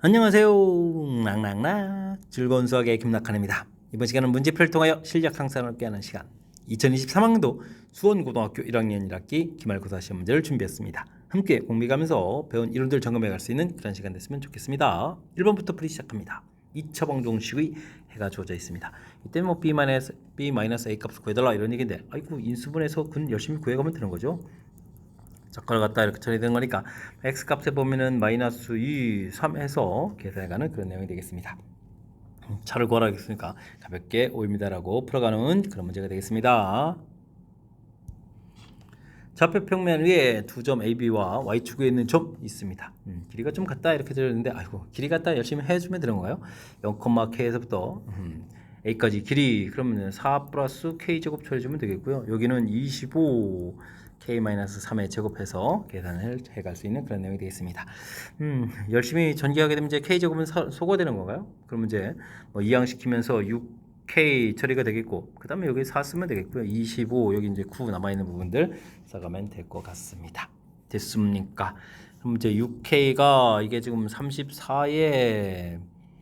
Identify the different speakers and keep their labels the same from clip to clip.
Speaker 1: 안녕하세요. 랑랑랑 즐거운 수학의 김낙한입니다. 이번 시간은 문제풀이를 통하여 실력 향상을 얻게 하는 시간 2023학년도 수원고등학교 1학년 1학기 기말고사 시험 문제를 준비했습니다. 함께 공부하면서 배운 이론들 점검해 갈 수 있는 그런 시간 됐으면 좋겠습니다. 1번부터 풀이 시작합니다. 2차 방정식의 해가 주어져 있습니다. 이때 뭐 b-a 값을 구해달라 이런 얘기인데 아이고 인수분해서 근 열심히 구해가면 되는 거죠. 그걸 갖다 이렇게 처리된 거니까 x 값에 보면은 마이너스 2, 3 해서 계산해가는 그런 내용이 되겠습니다. 차를 구하라 했으니까 가볍게 5입니다라고 풀어가는 그런 문제가 되겠습니다. 좌표 평면 위에 두 점 AB와 Y축에 있는 점 있습니다. 길이가 좀 같다 이렇게 들었는데 아이고 길이 같다 열심히 해주면 되는 거예요. 0,K에서부터 A까지 길이 그러면 4 플러스 K제곱 처리해주면 되겠고요. 여기는 25 K-3의 제곱해서 계산을 해갈 수 있는 그런 내용이 되겠습니다. 열심히 전개하게 되면 이제 K제곱은 소거되는 건가요? 그러면 이제 뭐 이항시키면서 6K 처리가 되겠고 그 다음에 여기 4 쓰면 되겠고요. 25 여기 이제 9 남아있는 부분들 써가면 될 것 같습니다. 됐습니까? 그럼 이제 6K가 이게 지금 34에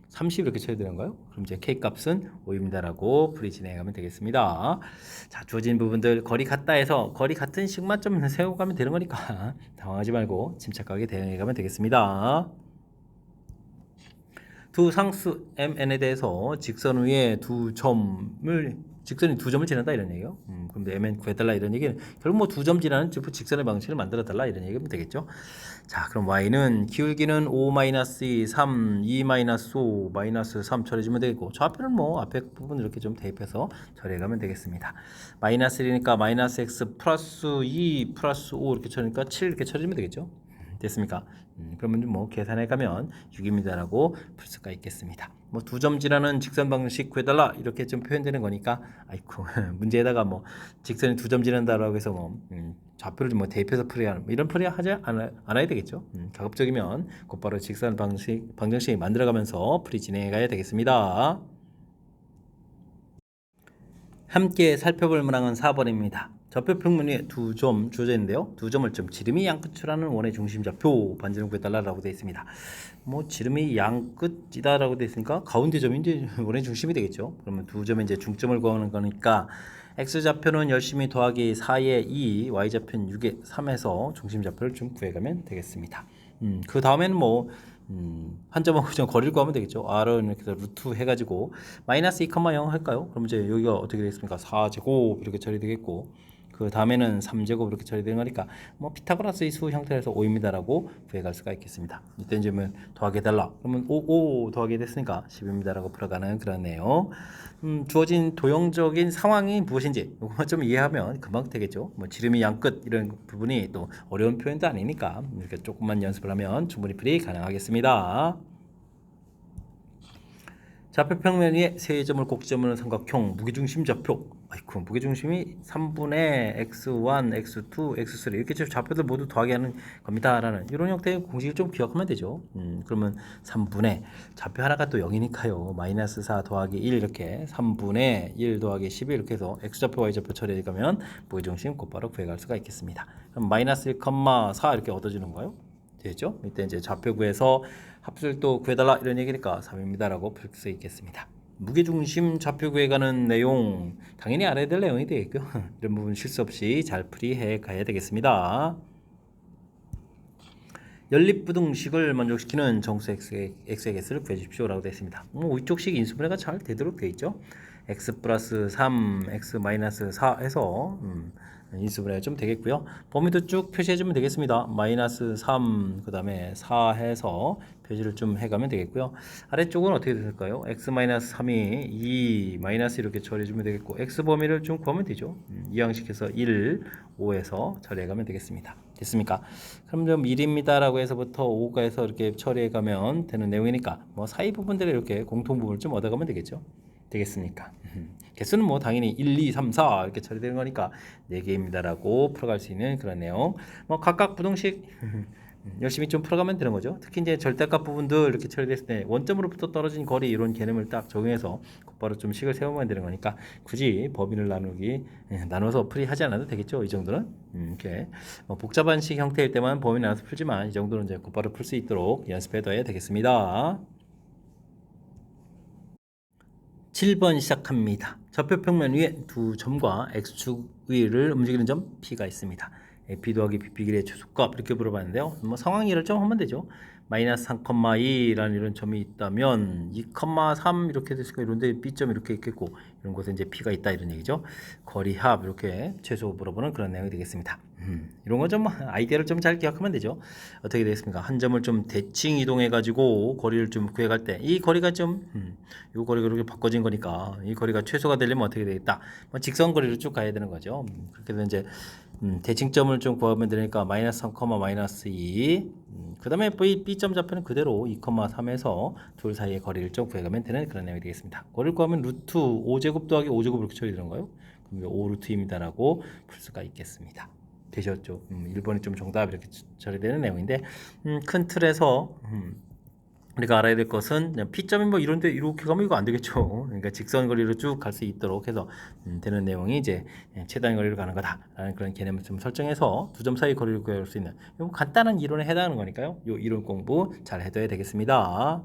Speaker 1: 30 이렇게 쳐야 되는가요? 그럼 이제 K 값은 5입니다라고 풀이 진행하면 되겠습니다. 자, 주어진 부분들 거리 같다 해서 거리 같은 식만점을 세우고 가면 되는 거니까 당황하지 말고 침착하게 대응해 가면 되겠습니다. 두 상수 MN에 대해서 직선 위에 직선이 두 점을 지난다 이런 얘기예요. 그럼 MN 구해달라 이런 얘기는 결국 뭐 두 점 지나는 직선의 방식을 만들어달라 이런 얘기면 되겠죠. 자, 그럼 Y는 기울기는 5-2, 3, 2-5, -3 처리해주면 되겠고 좌표는 뭐 앞에 부분 이렇게 좀 대입해서 처리해가면 되겠습니다. 마이너스 1이니까 마이너스 x 플러스 2 플러스 5 이렇게 처리니까 7 이렇게 처리해주면 되겠죠. 됐습니까? 그러면 뭐 계산해 가면 6입니다라고 풀 수가 있겠습니다. 뭐 두 점 지나는 직선 방식 구해달라 이렇게 좀 표현되는 거니까 아이고 문제에다가 뭐 직선이 두 점 지난다라고 해서 뭐 좌표를 뭐 대입해서 풀이하는 이런 풀이 하지 않아야 되겠죠. 가급적이면 곧바로 직선 방정식 만들어가면서 풀이 진행해 가야 되겠습니다. 함께 살펴볼 문항은 4번입니다. 좌표 평면 위에 두 점 주어져 있는데요. 두 점을 좀 지름이 양끝이라는 원의 중심 좌표 반지름 구해달라고 되어 있습니다. 뭐 지름이 양끝이다라고 되어 있으니까 가운데 점이 이제 원의 중심이 되겠죠. 그러면 두 점의 이제 중점을 구하는 거니까 x 좌표는 열심히 더하기 4의 2, y 좌표는 6의 3에서 중심 좌표를 좀 구해가면 되겠습니다. 그 다음에는 뭐 한 점하고 그냥 거리를 구하면 되겠죠. r은 이렇게 해서 루트 해가지고 마이너스 2,0 할까요? 그럼 이제 여기가 어떻게 되겠습니까? 4제곱 이렇게 처리되겠고 그 다음에는 3제곱 이렇게 처리되는 거니까 뭐 피타고라스의 수 형태에서 5입니다라고 구해갈 수가 있겠습니다. 이때 이제 뭐 더하기해달라 그러면 5 더하기 됐으니까 10입니다라고 풀어가는 그런 내용. 주어진 도형적인 상황이 무엇인지 이것만 좀 이해하면 금방 되겠죠. 뭐 지름이 양끝 이런 부분이 또 어려운 표현도 아니니까 이렇게 조금만 연습을 하면 충분히 풀이 가능하겠습니다. 좌표 평면 위에 세 점을 꼭지점으로 삼각형 무게중심 좌표. 아이쿠 무게중심이 3분의 x1, x2, x3 이렇게 좌표들 모두 더하기 하는 겁니다라는 이런 형태의 공식을 좀 기억하면 되죠. 그러면 3분의 좌표 하나가 또 0이니까요. 마이너스 4 더하기 1 이렇게 3분의 1 더하기 11 이렇게 해서 x좌표, y좌표 처리해 가면 무게중심 곧바로 구해갈 수가 있겠습니다. 그럼 마이너스 1,4 이렇게 얻어지는 거예요. 되죠? 이때 이제 좌표 구해서 합수를 또 구해달라 이런 얘기니까 3입니다라고 풀 수 있겠습니다. 무게중심 좌표 구해가는 내용 당연히 알아야 될 내용이 되겠고요. 이런 부분 실수 없이 잘 풀이해 가야 되겠습니다. 연립부등식을 만족시키는 정수 x의 x를 구해주십시오라고 되어 있습니다. 위쪽식 인수분해가 잘 되도록 되어 있죠. x 플러스 3, x 마이너스 4 해서 인수분해가 좀 되겠고요. 범위도 쭉 표시해주면 되겠습니다. 마이너스 3, 그 다음에 4 해서 표시를 좀 해가면 되겠고요. 아래쪽은 어떻게 될까요? x 마이너스 3이 2, 마이너스 이렇게 처리해주면 되겠고 x 범위를 좀 구하면 되죠. 이항식해서 1, 5에서 처리해가면 되겠습니다. 됐습니까? 그럼 좀 1입니다라고 해서부터 5가 해서 이렇게 처리해가면 되는 내용이니까 뭐 사이 부분들에 이렇게 공통 부분을 좀 얻어가면 되겠죠. 되겠습니까? 개수는 뭐 당연히 1, 2, 3, 4 이렇게 처리되는 거니까 4개입니다라고 풀어갈 수 있는 그런 내용. 뭐 각각 부등식 열심히 좀 풀어가면 되는 거죠. 특히 이제 절대값 부분들 이렇게 처리됐을 때 원점으로부터 떨어진 거리 이런 개념을 딱 적용해서 곧바로 좀 식을 세우면 되는 거니까 굳이 범위를 나눠서 풀이하지 않아도 되겠죠. 이 정도는 이렇게 뭐 복잡한 식 형태일 때만 범위 나눠서 풀지만 이 정도는 이제 곧바로 풀 수 있도록 연습해둬야 되겠습니다. 7번 시작합니다. 좌표평면 위에 두 점과 x축 위를 움직이는 점 P가 있습니다. P 더하기 BP 길이의 최소값 이렇게 물어봤는데요. 뭐 상황 이해를 좀 하면 되죠. 마이너스 3,2라는 이런 점이 있다면 2,3 이렇게 됐으니까 이런데 B점 이렇게 있겠고 이런 곳에 이제 P가 있다 이런 얘기죠. 거리 합 이렇게 최소 물어보는 그런 내용이 되겠습니다. 이런 거 좀 아이디어를 좀 잘 기억하면 되죠. 어떻게 되겠습니까? 한 점을 좀 대칭 이동해 가지고 거리를 좀 구해갈 때 이 거리가 좀 이 거리가 이렇게 바꿔진 거니까 이 거리가 최소가 되려면 어떻게 되겠다? 뭐 직선 거리로 쭉 가야 되는 거죠. 그렇게 되면 이제 대칭점을 좀 구하면 되니까 마이너스 3, 마이너스 2. 그 다음에 B점 좌표는 그대로 2,3에서 둘 사이의 거리를 좀 구해가면 되는 그런 내용이 되겠습니다. 거리를 구하면 루트 5제곱 더하기 5제곱 이렇게 처리되는 거예요. 그럼 5루트입니다라고 풀 수가 있겠습니다. 되셨죠? 1번이 좀 정답 이렇게 처리되는 내용인데 큰 틀에서 우리가 알아야 될 것은 P점이 뭐 이런데 이렇게 가면 이거 안 되겠죠. 그러니까 직선 거리로 쭉 갈 수 있도록 해서 되는 내용이 이제 최단 거리로 가는 거다라는 그런 개념을 좀 설정해서 두 점 사이 거리를 구할 수 있는 이 간단한 이론에 해당하는 거니까요. 이 이론 공부 잘 해둬야 되겠습니다.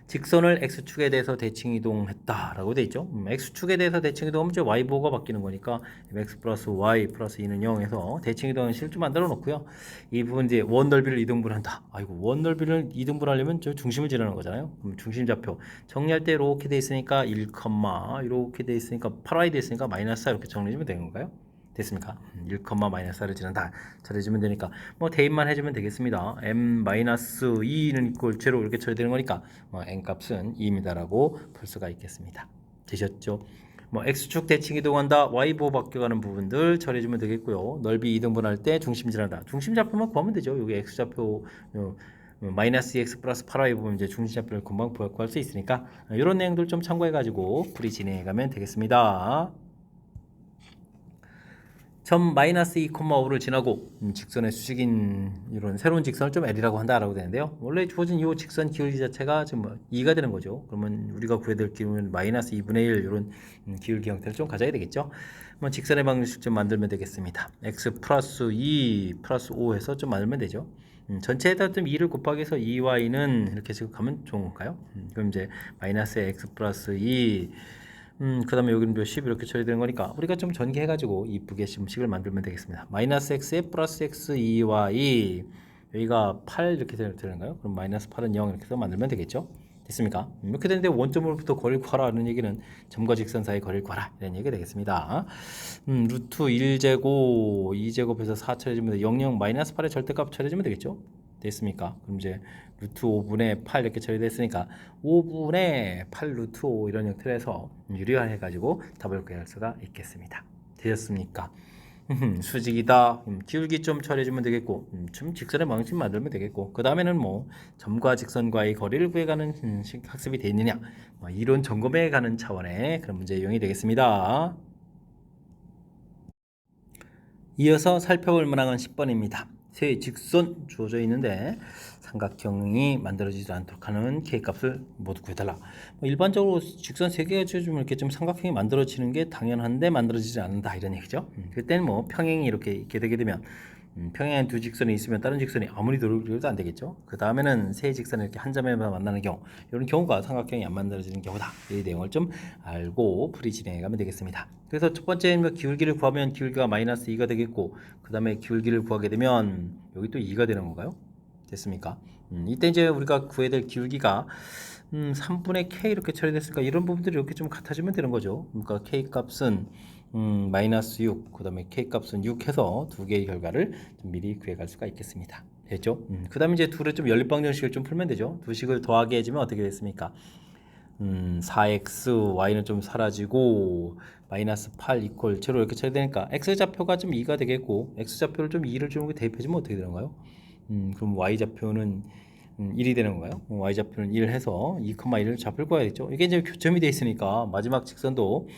Speaker 1: 직선을 x축에 대해서 대칭 이동했다라고 돼 있죠. x축에 대해서 대칭 이동하면 이제 y보가 바뀌는 거니까 x 플러스 y 플러스 2는 0에서 대칭 이동은 실주 만들어 놓고요. 이 부분 이제 원 넓이를 이등분한다. 아이고 원 넓이를 이등분하려면 저 중심을 지나는 거잖아요. 그럼 중심 좌표 정리할 때 이렇게 돼 있으니까 1, 이렇게 돼 있으니까 8y 돼 있으니까 마이너스 4 이렇게 정리해주면 되는 건가요? 됐습니까? 1, 마이너스 4를 지난다. 잘해주면 되니까 뭐 대입만 해주면 되겠습니다. m-2는 이꼴 제로 이렇게 처리되는 거니까 n 값은 2입니다라고 풀 수가 있겠습니다. 되셨죠? 뭐 x축 대칭 이동한다. y보 바뀌어가는 부분들 처리해주면 되겠고요. 넓이 이등분할 때 중심 지난다. 중심 좌표만 구하면 되죠. 여기 x좌표 마이너스 2x 플러스 8y 보면 이제 중심 좌표를 금방 구할 수 있으니까 이런 내용들 좀 참고해가지고 풀이 진행해가면 되겠습니다. 점 마이너스 2,5를 지나고 직선의 수직인 이런 새로운 직선을 좀 L이라고 한다라고 되는데요. 원래 주어진 이 직선 기울기 자체가 지금 2가 되는 거죠. 그러면 우리가 구해야 될 기울기는 마이너스 2분의 1 이런 기울기 형태를 좀 가져야 되겠죠. 한번 직선의 방식 좀 만들면 되겠습니다. x 플러스 2 플러스 5 해서 좀 만들면 되죠. 전체에다 좀 2를 곱하기 해서 2y는 이렇게 지금 가면 좋은 건가요? 그럼 이제 마이너스 x 플러스 2 그 다음에 여기는 10 이렇게 처리되는 거니까 우리가 좀 전개해가지고 이쁘게 식을 만들면 되겠습니다. 마이너스 x에 플러스 x 2y 여기가 8 이렇게 되는가요? 그럼 마이너스 8은 0 이렇게 해서 만들면 되겠죠? 됐습니까? 이렇게 되는데 원점으로부터 거리를 구하라는 얘기는 점과 직선 사이 거리를 구하라 이런 얘기가 되겠습니다. 루트 1제곱 2제곱해서 4 처리해주면 0, 마이너스 8의 절대값 처리해주면 되겠죠? 됐습니까? 그럼 이제 루트 5분의 8 이렇게 처리됐으니까 5분의 8 루트 5 이런 형태로 해서 유리화해 가지고 답을 구할 수가 있겠습니다. 되셨습니까? 수직이다. 기울기 좀 처리해주면 되겠고 좀 직선의 방식 만들면 되겠고 그 다음에는 뭐 점과 직선과의 거리를 구해가는 학습이 되어 있느냐 뭐 이론 점검해 가는 차원의 그런 문제 유형이 되겠습니다. 이어서 살펴볼 문항은 10번입니다. 세 직선 주어져 있는데 삼각형이 만들어지지 않도록 하는 K값을 모두 구해달라. 일반적으로 직선 세 개가 주어지면 이렇게 좀 삼각형이 만들어지는 게 당연한데 만들어지지 않는다 이런 얘기죠. 그때는 뭐 평행이 이렇게 있게 되게 되면 평행한 두 직선이 있으면 다른 직선이 아무리 노력해도 안 되겠죠. 그 다음에는 세 직선이 이렇게 한 점에만 만나는 경우 이런 경우가 삼각형이 안 만들어지는 경우다. 이 내용을 좀 알고 풀이 진행해 가면 되겠습니다. 그래서 첫 번째는 기울기를 구하면 기울기가 마이너스 2가 되겠고 그 다음에 기울기를 구하게 되면 여기 또 2가 되는 건가요? 됐습니까? 이때 이제 우리가 구해야 될 기울기가 3분의 k 이렇게 처리됐으니까 이런 부분들이 이렇게 좀 같아지면 되는 거죠. 그러니까 k 값은 마이너스 6, 그 다음에 k 값은 6 해서 두 개의 결과를 좀 미리 구해갈 수가 있겠습니다. 됐죠? 그 다음에 이제 둘의 좀 연립방정식을 좀 풀면 되죠. 두 식을 더하게 해주면 어떻게 됐습니까? 4x, y는 좀 사라지고 마이너스 8 이퀄 제로 이렇게 처리되니까 x좌표가 좀 2가 되겠고 x좌표를 좀 2를 좀 대입해주면 어떻게 되는가요? 그럼 y좌표는 1이 되는 건가요? y좌표는 1 해서 2,1을 좌표를 구해야겠죠. 이게 이제 교점이 되어 있으니까 마지막 직선도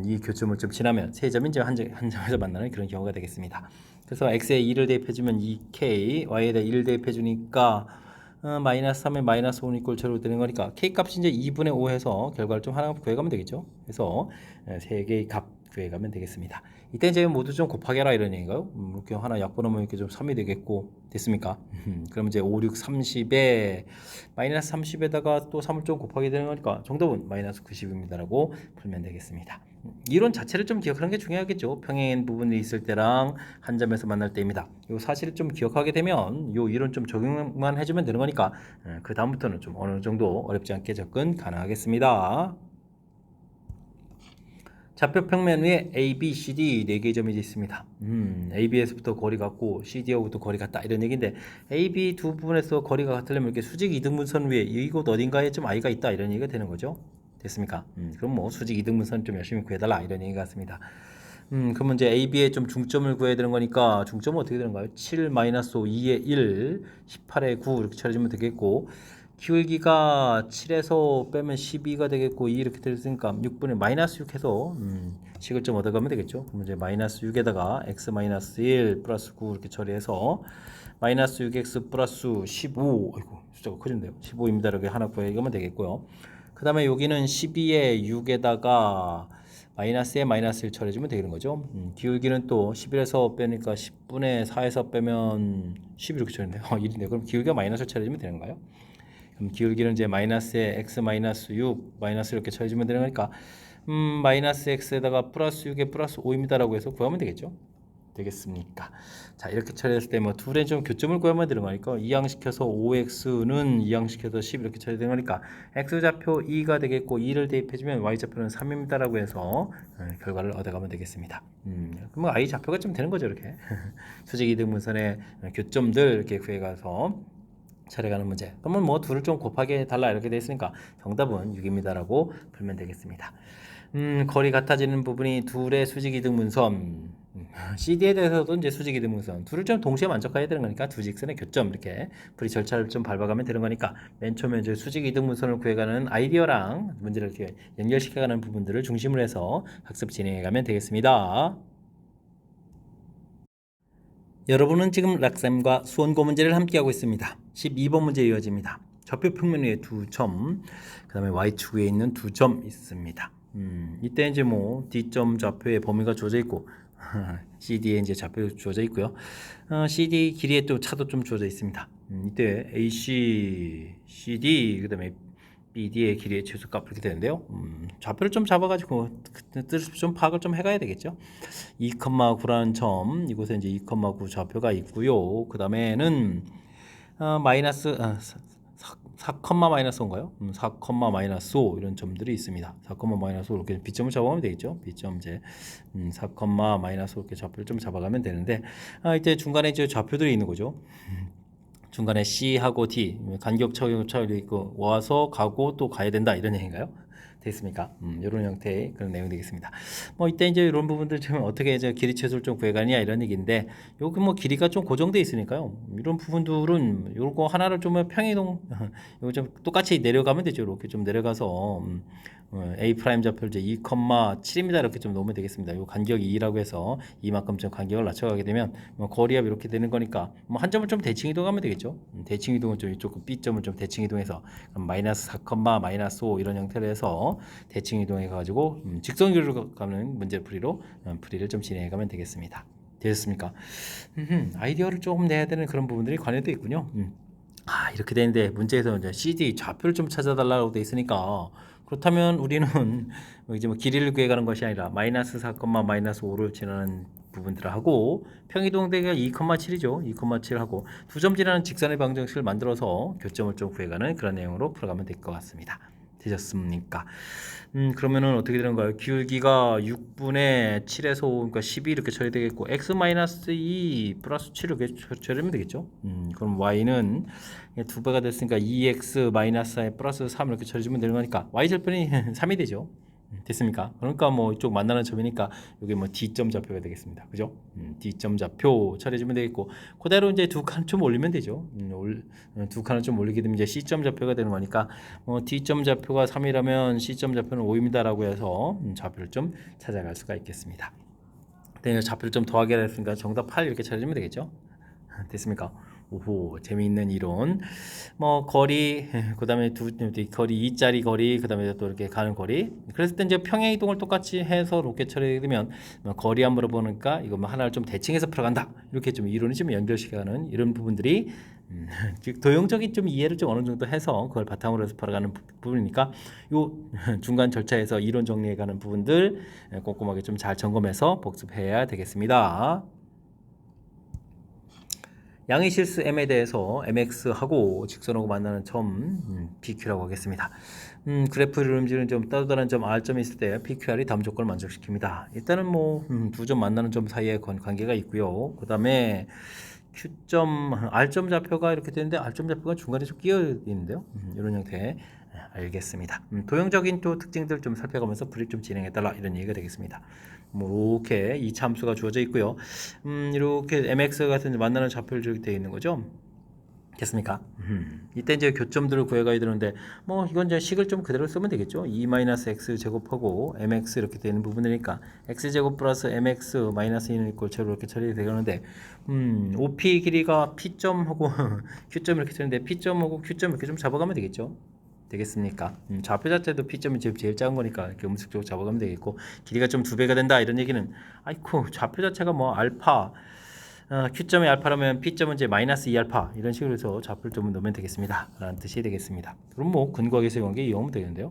Speaker 1: 이 교점을 좀 지나면 세 점이 이제 한 점에서 만나는 그런 경우가 되겠습니다. 그래서 x에 2를 대입해주면 2k, y에 대해 1 대입해주니까 마이너스 3에 마이너스 5는 이꼴 제로 되는 거니까 k 값이 이제 2분의 5 해서 결과를 좀 하나 구해가면 되겠죠. 그래서 세 개의 값 구해가면 되겠습니다. 이때 이제 모두 좀 곱하게라 이런 얘기인가요? 이렇게 하나 약분하면 이렇게 좀 3이 되겠고 됐습니까? 그럼 이제 5, 6, 30에 마이너스 30에다가 또 3을 좀 곱하게 되는 거니까 정답은 마이너스 90입니다라고 풀면 되겠습니다. 이론 자체를 좀 기억하는 게 중요하겠죠. 평행 부분이 있을 때랑 한 점에서 만날 때입니다. 이 사실을 좀 기억하게 되면 이 이론 좀 적용만 해주면 되는 거니까 그 다음부터는 좀 어느 정도 어렵지 않게 접근 가능하겠습니다. 좌표 평면 위에 A, B, C, D 4개의 점이 있습니다. A, B에서부터 거리가 같고 CD하고도 거리가 같다 이런 얘기인데 A, B 두 부분에서 거리가 같으려면 이렇게 수직 이등분선 위에 이곳 어딘가에 좀 I가 있다 이런 얘기가 되는 거죠. 됐습니까? 그럼 뭐 수직 이등분선 좀 열심히 구해달라 이런 얘기 같습니다. 그러면 이제 A, B의 좀 중점을 구해야 되는 거니까 중점은 어떻게 되는가요? 7 마이너스 5, 2에 1, 18에 9 이렇게 처리해주면 되겠고 기울기가 7에서 빼면 12가 되겠고 2 이렇게 되었으니까 6분의 마이너스 6 해서 식을 좀 얻어가면 되겠죠. 그럼 이제 마이너스 6에다가 x 마이너스 1 플러스 9 이렇게 처리해서 마이너스 6x 플러스 15 아이고 숫자가 커진대요. 15입니다. 이렇게 하나 구해가면 되겠고요. 그 다음에 여기는 12에 6에다가 마이너스에 마이너스 1 처리해주면 되는 거죠. 기울기는 또 11에서 빼니까 10분의 4에서 빼면 10 이렇게 처리했네요. 1인데 그럼 기울기가 마이너스를 처리해주면 되는 거예요. 그럼 기울기는 이제 마이너스에 x 마이너스 6 마이너스 이렇게 처리해주면 되는 거니까 마이너스 x에다가 플러스 6에 플러스 5입니다라고 해서 구하면 되겠죠. 되겠습니까? 자 이렇게 처리했을 때 뭐 둘의 좀 교점을 구하면 되는 거니까 이항시켜서 5x는 이항시켜서 10 이렇게 처리되는 거니까 x좌표 2가 되겠고 2를 대입해주면 y좌표는 3입니다라고 해서 결과를 얻어가면 되겠습니다. 그러면 y좌표가 좀 되는 거죠 이렇게 수직 이등분선의 교점들 이렇게 구해가서 처리가는 문제. 그러면 뭐 둘을 좀 곱하게 달라 이렇게 돼 있으니까 정답은 6입니다라고 풀면 되겠습니다. 거리 같아지는 부분이 둘의 수직 이등분선 CD에 대해서도 이제 수직 이등분선 둘을 좀 동시에 만족해야 되는 거니까 두 직선의 교점 이렇게 풀이 절차를 좀 밟아가면 되는 거니까 맨 처음에 이제 수직 이등분선을 구해가는 아이디어랑 문제를 이렇게 연결시켜가는 부분들을 중심으로 해서 학습 진행해가면 되겠습니다. 여러분은 지금 락쌤과 수원고 문제를 함께하고 있습니다. 12번 문제 이어집니다. 좌표 평면 위에 두 점, 그 다음에 y축 위에 있는 두 점 있습니다. 이때 이제 뭐 D점 좌표의 범위가 주어져 있고 CD에 이제 좌표 주어져 있고요. CD 길이의 또 차도 좀 주어져 있습니다. 이때 AC, CD, 그 다음에 BD의 길이의 최소값 이렇게 되는데요. 좌표를 좀 잡아가지고 그 뜻을 좀 파악을 좀 해가야 되겠죠. 2,9라는 점 이곳에 이제 2,9 좌표가 있고요. 그 다음에는 마이너스 4, 마이너스 5인가요? 4, 마이너스 5 이런 점들이 있습니다. 4, 마이너스 5 이렇게 B점을 잡아가면 되겠죠. B점 이제 4, 마이너스 5 이렇게 좌표를 좀 잡아가면 되는데 이때 중간에 이제 좌표들이 있는 거죠. 중간에 C하고 D 간격 차이도 있고 와서 가고 또 가야 된다 이런 얘기인가요? 됐습니까? 이런 형태의 그런 내용이 되겠습니다. 뭐 이때 이제 이런 부분들 좀 어떻게 이제 길이 최소를 좀 구해가냐 이런 얘기인데 요거 뭐 길이가 좀 고정돼 있으니까요. 이런 부분들은 요거 하나를 좀 평행이동 요거 좀 똑같이 내려가면 되죠. 이렇게 좀 내려가서 A 프라임 좌표를 이제 2,7입니다. 이렇게 좀 놓으면 되겠습니다. 요 간격이 2라고 해서 이만큼 좀 간격을 낮춰가게 되면 뭐 거리압 이렇게 되는 거니까 뭐 한 점을 좀 대칭 이동하면 되겠죠. 대칭 이동은 좀 이쪽 B점을 좀 대칭 이동해서 마이너스 4, 마이너스 5 이런 형태로 해서 대칭 이동해 가지고 직선距離로 가는 문제풀이로 풀이를 좀 진행해 가면 되겠습니다. 되셨습니까? 아이디어를 조금 내야 되는 그런 부분들이 관련돼 있군요. 이렇게 되는데 문제에서 이제 CD 좌표를 좀 찾아달라고 돼 있으니까 그렇다면 우리는 이제 뭐 길이를 구해가는 것이 아니라 마이너스 4, 마이너스 5를 지나는 부분들을 하고 평이동대가 2,7이죠. 2,7하고 두 점 지나는 직선의 방정식을 만들어서 교점을 좀 구해가는 그런 내용으로 풀어가면 될 것 같습니다. 되셨습니까? 그러면은 어떻게 되는가요? 기울기가 6분의 7에서 5, 그러니까 12 이렇게 처리되겠고 x-2 플러스 7 이렇게 처리하면 되겠죠? 그럼 y는 2배가 됐으니까 2x 마이너스 4 플러스 3 이렇게 처리해주면 되는 거니까 y절편이 3이 되죠. 됐습니까? 그러니까 뭐 이쪽 만나는 점이니까 여기 뭐 D점 좌표가 되겠습니다. 그죠? D점 좌표 처리해주면 되겠고 그대로 이제 두 칸 좀 올리면 되죠. 두 칸을 좀 올리게 되면 이제 C점 좌표가 되는 거니까 D점 좌표가 3이라면 C점 좌표는 5입니다라고 해서 좌표를 좀 찾아갈 수가 있겠습니다. 네, 좌표를 좀 더하게 했으니까 정답 8 이렇게 처리해주면 되겠죠? 됐습니까? 오호, 재미있는 이론. 뭐 거리, 그다음에 거리 2짜리 거리, 그다음에 또 이렇게 가는 거리. 그랬을 때 이제 평행 이동을 똑같이 해서 로켓 처리되면 뭐 거리 안 물어보니까 이거 뭐 하나를 좀 대칭해서 풀어간다. 이렇게 좀 이론이 좀 연결시켜가는 이런 부분들이 즉 도형적인 좀 이해를 좀 어느 정도 해서 그걸 바탕으로 해서 풀어가는 부분이니까 요 중간 절차에서 이론 정리해가는 부분들 꼼꼼하게 좀 잘 점검해서 복습해야 되겠습니다. 양의 실수 m에 대해서 mx하고 직선하고 만나는 점 PQ라고 하겠습니다. 그래프를 움직이는 좀 따뜻한 점 R점이 있을 때 PQR이 다음 조건을 만족시킵니다. 일단은 뭐 두 점 만나는 점 사이에 관계가 있고요. 그 다음에 Q점, R점 좌표가 이렇게 되는데 R점 좌표가 중간에 좀 끼어 있는데요. 이런 형태 알겠습니다. 도형적인 또 특징들 좀 살펴가면서 풀이 좀 진행해달라 이런 얘기가 되겠습니다. 뭐 이렇게 이 참수가 주어져 있고요. 이렇게 mx 같은 만나는 좌표를 이렇게 되어 있는 거죠. 됐습니까? 이때 이제 교점들을 구해가야 되는데 뭐 이건 이제 식을 좀 그대로 쓰면 되겠죠. 2-x 제곱하고 mx 이렇게 되는 부분이니까 x 제곱 플러스 mx 마이너스 2는 있고 제로 이렇게 처리되는데 OP 길이가 p점하고 q점 이렇게 되는데 p점하고 q점 이렇게 좀 잡아가면 되겠죠. 되겠습니까? 좌표 자체도 p점이 제일 작은 거니까 이렇게 음식적으로 잡아가면 되겠고 길이가 좀 2배가 된다 이런 얘기는 아이쿠 좌표 자체가 뭐 알파 Q점이 알파라면 P점은 이제 마이너스 2알파 이런 식으로 해서 좌표를 좀 넣으면 되겠습니다 라는 뜻이 되겠습니다. 그럼 뭐 근거계수의 관계 이용하면 되겠는데요.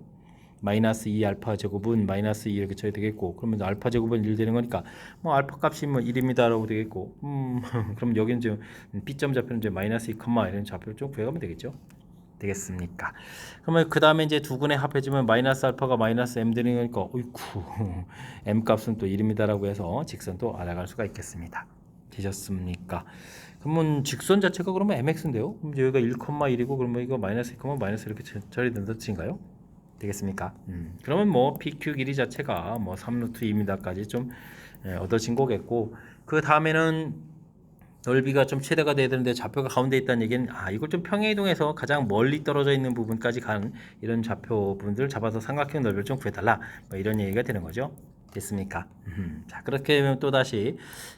Speaker 1: 마이너스 2알파 제곱은 마이너스 2 이렇게 쳐야 되겠고 그러면 알파 제곱은 1 되는 거니까 뭐 알파 값이 뭐 1입니다 라고 되겠고 그럼 여기는 이제 P점 좌표는 이제 마이너스 2, 이런 좌표를 좀 구해가면 되겠죠. 되겠습니까? 그러면 그 다음에 이제 두 근에 합해주면 마이너스 알파가 마이너스 m 되는 거니까 어이쿠 m 값은 또 1입니다라고 해서 직선도 알아갈 수가 있겠습니다. 되셨습니까? 그러면 직선 자체가 그러면 mx인데요. 그럼 여기가 1,1이고 그러면 이거 마이너스 2, 마이너스 이렇게 처리된다 뜻인가요? 되겠습니까? 그러면 뭐 PQ 길이 자체가 뭐 3루트 2m까지 좀 얻어진 거겠고 그 다음에는 넓이가 좀 최대가 돼야 되는데 좌표가 가운데 있다는 얘기는 이걸 좀 평행이동해서 가장 멀리 떨어져 있는 부분까지 가는 이런 좌표 부분들을 잡아서 삼각형 넓이를 좀 구해달라 뭐 이런 얘기가 되는 거죠. 됐습니까? 자 그렇게 되면 또다시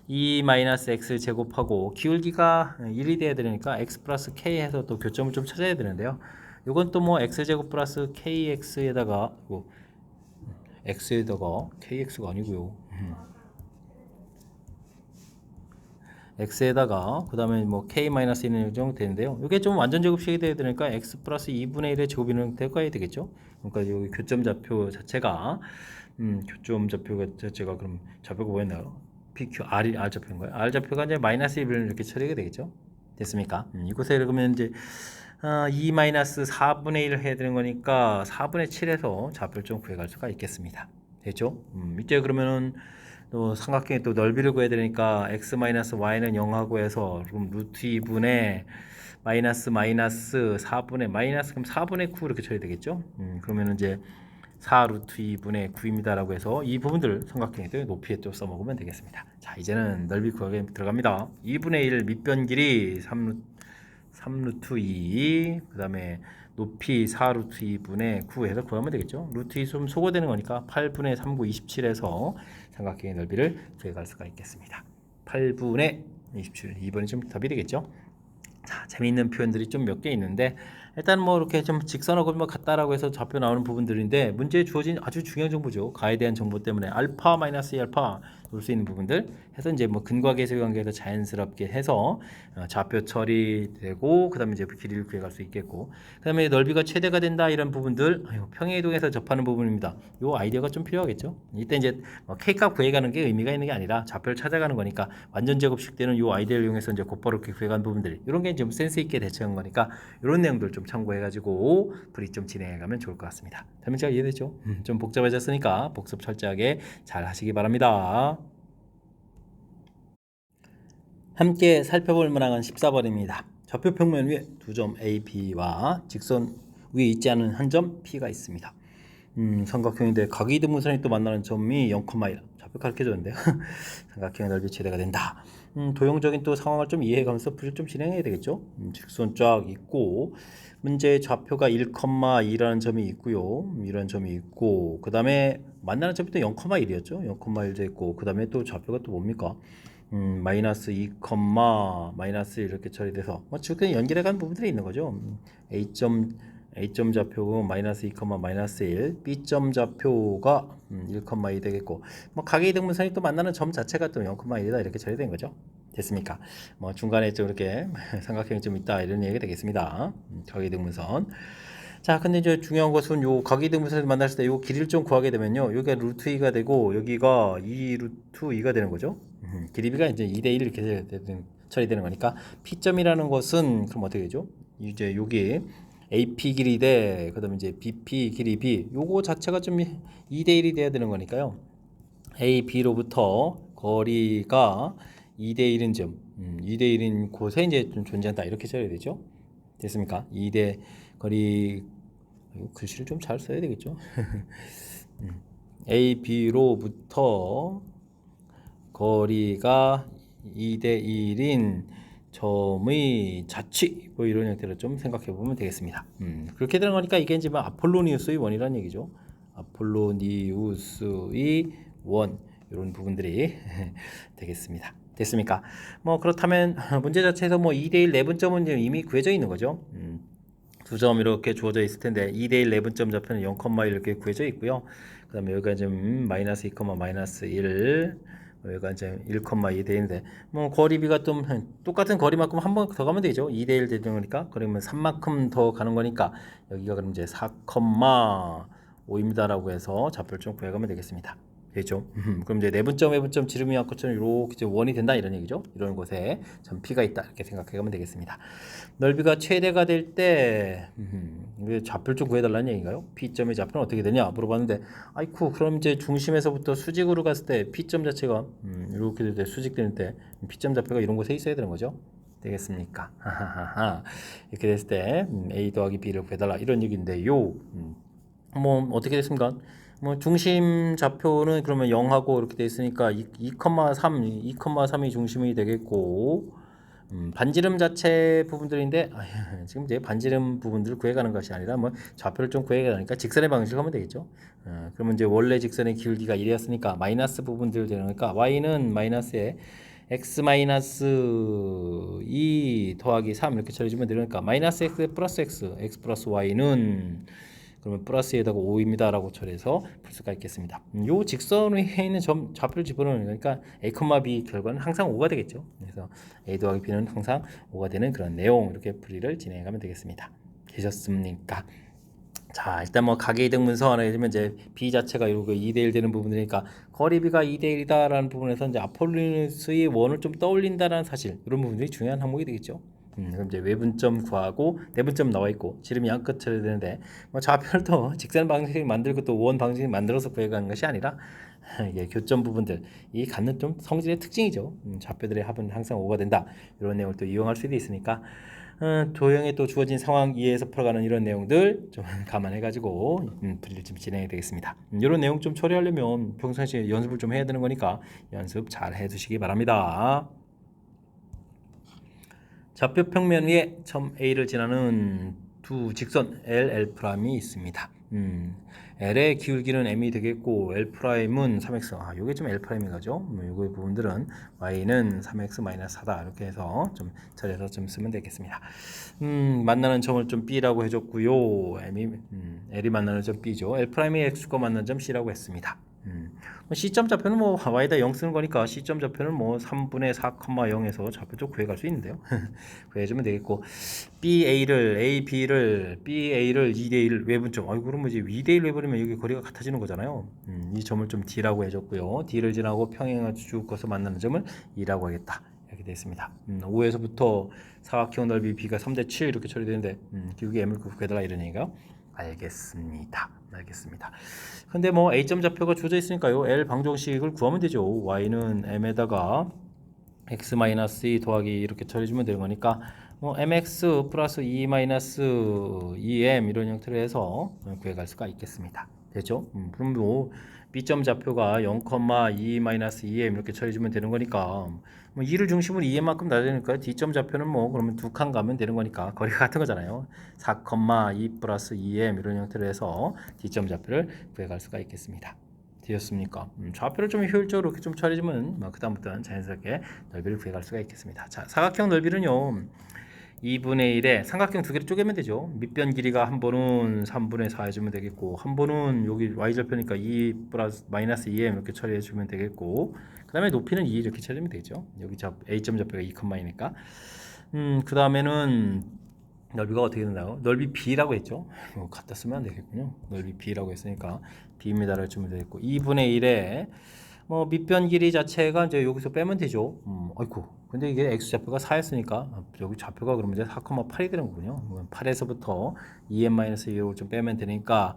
Speaker 1: 2-x 제곱하고 기울기가 1이 돼야 되니까 x 플러스 k 해서 또 교점을 좀 찾아야 되는데요. 이건 또 뭐 x제곱 플러스 kx에다가 x에다가 kx가 아니고요. x에다가 그 다음에 뭐 k-1이 정도 되는데요. 이게 좀 완전 제곱식이 돼야 되니까 x 플러스 2분의 1의 제곱이 될거야 되겠죠. 그러니까 여기 교점 좌표 자체가 교점 좌표가 자체가 그럼 좌표가 뭐였나요? PQ R 좌표인가요? R 좌표가 이제 마이너스 1을 이렇게 처리가 되겠죠. 됐습니까? 이곳에 그러면 이제 2-4분의 1을 해야 되는 거니까 4분의 7에서 좌표를 좀 구해갈 수가 있겠습니다. 됐죠? 이때 그러면은 또 삼각형의 또 넓이를 구해야 되니까 x-y는 0하고 해서 그럼 루트 2분의 마이너스 4분의 마이너스 그럼 4분의 9 이렇게 처리 되겠죠? 그러면 이제 4 루트 2분의 9입니다라고 해서 이 부분들 삼각형의 또 높이에 또 써먹으면 되겠습니다. 자 이제는 넓이 구하기 들어갑니다. 2분의 1 밑변 길이 3루트 2 그 다음에 높이 4루트 2분의 9 해서 구하면 되겠죠. 루트 2 좀 소거되는 거니까 8분의 3, 9, 27에서 삼각형의 넓이를 구해갈 수가 있겠습니다. 8분의 27 2번이 좀 답이 되겠죠. 자 재미있는 표현들이 좀 몇 개 있는데 일단 뭐 이렇게 좀 직선하고 뭐 같다라고 해서 좌표 나오는 부분들인데 문제에 주어진 아주 중요한 정보죠. 가에 대한 정보 때문에 알파 마이너스 2알파 볼 수 있는 부분들 해서 이제 뭐 근과 계수의 관계에서 자연스럽게 해서 좌표 처리되고 그다음에 이제 길이를 구해갈 수 있겠고 그다음에 넓이가 최대가 된다 이런 부분들 평행이동해서 접하는 부분입니다. 요 아이디어가 좀 필요하겠죠. 이때 이제 K값 구해가는 게 의미가 있는 게 아니라 좌표를 찾아가는 거니까 완전 제곱식 때는 요 아이디어를 이용해서 이제 곧바로 이렇게 구해가는 부분들 이런 게 좀 센스 있게 대처한 거니까 이런 내용들 좀 참고해가지고 풀이 좀 진행해가면 좋을 것 같습니다. 설명가 이해되죠? 좀 복잡해졌으니까 복습 철저하게 잘 하시기 바랍니다. 함께 살펴볼 문항은 14번입니다. 좌표 평면 위에 두 점 A, B와 직선 위에 있지 않은 한 점 P가 있습니다. 삼각형인데 각이등분선이 또 만나는 점이 0,1 좌표 가르쳐줬는데요. 삼각형의 넓이 최대가 된다. 도형적인 또 상황을 좀 이해해가면서 풀이를 좀 진행해야 되겠죠. 직선 쫙 있고 문제의 좌표가 1,2라는 점이 있고요. 이런 점이 있고 그 다음에 만나는 점이 또 0,1이었죠. 0,1도 있고 그 다음에 또 좌표가 또 뭡니까? 마이너스 2, 마이너스 1 이렇게 처리돼서 쭉 그냥 연결해가는 부분들이 있는 거죠. A점 좌표가 마이너스 2, 마이너스 1, B점 좌표가 1,2 되겠고 뭐 각의 등분선이 또 만나는 점 자체가 또 0,1이다 이렇게 처리된 거죠. 됐습니까? 뭐 중간에 좀 이렇게 삼각형이 좀 있다 이런 얘기가 되겠습니다. 각의 등분선. 자, 근데 이제 중요한 것은 요 각이등분선을 만났을 때 요 길이를 좀 구하게 되면요. 여기가 루트 2가 되고 여기가 2 루트 2가 되는 거죠. 길이가 이제 2대 1 이렇게 처리되는 거니까 P점이라는 것은 그럼 어떻게 되죠? 이제 여기 AP 길이 대 그다음에 이제 BP 길이 B 요거 자체가 좀 2대 1이 돼야 되는 거니까요. A, B로부터 거리가 2대 1인 점, 2대 1인 곳에 이제 좀 존재한다 이렇게 써야 되죠. 됐습니까? 2대 거리 글씨를 좀 잘 써야 되겠죠. A, B로부터 거리가 2대 1인 점의 자취 뭐 이런 형태로 좀 생각해 보면 되겠습니다. 그렇게 되는 거니까 이게 이제 아폴로니우스의 원이라는 얘기죠. 아폴로니우스의 원 이런 부분들이 되겠습니다. 됐습니까? 뭐 그렇다면 문제 자체에서 뭐 2대 1 내분점은 이미 구해져 있는 거죠. 두 점 이렇게 주어져 있을 텐데 2대 1 내분점 좌표는 0,1 이렇게 구해져 있고요. 그 다음에 여기가 이제 마이너스 2, 마이너스 1 여기가 이제 1,2 되는데 뭐 거리비가 좀 똑같은 거리만큼 한 번 더 가면 되죠. 2대 1 되는 거니까 그러면 3만큼 더 가는 거니까 여기가 그럼 이제 4,5입니다라고 해서 좌표를 좀 구해가면 되겠습니다. 되죠? 그럼 이제 내분점, 외분점, 지름이 양끝처럼 이렇게 이제 원이 된다 이런 얘기죠. 이런 곳에 점 P가 있다 이렇게 생각해가면 되겠습니다. 넓이가 최대가 될 때 좌표를 좀 구해달라는 얘기인가요? P점의 좌표는 어떻게 되냐 물어봤는데 아이쿠 그럼 이제 중심에서부터 수직으로 갔을 때 P점 자체가 이렇게 될 때 수직되는 때 P점 좌표가 이런 곳에 있어야 되는 거죠. 되겠습니까? 이렇게 됐을 때 A 더하기 B를 구해달라 이런 얘기인데요. 뭐 어떻게 됐습니까? 뭐 중심 좌표는 그러면 0하고 이렇게 돼 있으니까 2,3이 중심이 되겠고 반지름 자체 부분들인데 지금 이제 반지름 부분들을 구해가는 것이 아니라 뭐 좌표를 좀 구해가니까 직선의 방식으로 하면 되겠죠. 그러면 이제 원래 직선의 길이가 1이었으니까 마이너스 부분들 되는 거니까 y는 마이너스에 x 마이너스 2 더하기 3 이렇게 처리해주면 되니까 마이너스 x 플러스 x 플러스 y는 그러면 플러스에다가 5입니다 라고 처리해서 풀 수가 있겠습니다. 요 직선 위에 있는 점 좌표를 집어넣는 거니까 a, b 결과는 항상 5가 되겠죠. 그래서 a 더하기 b는 항상 5가 되는 그런 내용 이렇게 풀이를 진행해 가면 되겠습니다. 되셨습니까? 자, 일단 뭐 각의 이등분선 하나 해주면 이제 b 자체가 이렇게 2대 1 되는 부분이니까 거리비가 2대 1이다라는 부분에서 이제 아폴로니우스의 원을 좀 떠올린다라는 사실 이런 부분들이 중요한 항목이 되겠죠. 그럼 이제 외분점 구하고 내분점 나와 있고 지름이 양 끝을 되는데 뭐 좌표를 또 직선 방식 만들고 또 원 방식 만들어서 구해가는 것이 아니라 이게 교점 부분들 이 갖는 좀 성질의 특징이죠. 좌표들의 합은 항상 5가 된다 이런 내용을 또 이용할 수도 있으니까 도형에 또 주어진 상황 이해해서 풀어가는 이런 내용들 좀 감안해가지고 풀이를 좀 진행해 되겠습니다. 이런 내용 좀 처리하려면 평상시에 연습을 좀 해야 되는 거니까 연습 잘 해두시기 바랍니다. 좌표 평면 위에 점 A를 지나는 두 직선 L, L'이 있습니다. L의 기울기는 M이 되겠고 L'은 3x. 요게 좀 L'인 거죠. 요거 부분들은 Y는 3x-4다. 이렇게 해서 좀 처리해서 좀 쓰면 되겠습니다. 만나는 점을 좀 B라고 해줬고요. L이 만나는 점 B죠. L'이 X과 만나는 점 C라고 했습니다. C점 좌표는 뭐 y에다 0 쓰는 거니까 C점 좌표는 뭐 3분의 4,0에서 좌표 좀 구해갈 수 있는데요. 구해주면 되겠고 BA를 BA를 2대 1 외분점 그러면 이제 2대 1 해버리면 여기 거리가 같아지는 거잖아요. 이 점을 좀 D라고 해줬고요. D를 지나고 평행을 쭉 거서 만나는 점을 2라고 하겠다. 이렇게 됐습니다. 5에서부터 사각형 넓이 B가 3대 7 이렇게 처리되는데 기울기 M을 구해달라 이런 얘기가 알겠습니다. 근데 뭐 A점 좌표가 주어져 있으니까요. L 방정식을 구하면 되죠. Y는 M에다가 X-2 더하기 이렇게 처리해주면 되는 거니까 뭐 MX 플러스 2 마이너스 2M 이런 형태로 해서 구해갈 수가 있겠습니다. 되죠? 그럼 뭐 B점 좌표가 0,2-2m 이렇게 처리해주면 되는 거니까 뭐 2를 중심으로 2m만큼 낮으니까 D점 좌표는 뭐 그러면 두 칸 가면 되는 거니까 거리가 같은 거잖아요. 4,2 플러스 2m 이런 형태로 해서 D점 좌표를 구해갈 수가 있겠습니다. 되셨습니까? 좌표를 좀 효율적으로 이렇게 좀 처리해주면 뭐 그다음부터는 자연스럽게 넓이를 구해갈 수가 있겠습니다. 자, 사각형 넓이는요. 2분의 1에 삼각형 두 개를 쪼개면 되죠. 밑변 길이가 한 번은 3분의 4 해주면 되겠고 한 번은 여기 y절표니까 2 플러스 마이너스 2m 이렇게 처리해주면 되겠고 그 다음에 높이는 2 이렇게 처리하면 되죠. 여기 a점 좌표가 2,2니까 그 다음에는 넓이가 어떻게 된다고? 넓이 b라고 했죠. 갖다 쓰면 안 되겠군요. 넓이 b라고 했으니까 b입니다라고 주면 되겠고 2분의 1에 뭐 밑변 길이 자체가 이제 여기서 빼면 되죠. 아이고. 근데 이게 x 좌표가 4였으니까 여기 좌표가 그러면 이제 4,8이 되는 거군요. 8에서부터 2m-2를 좀 빼면 되니까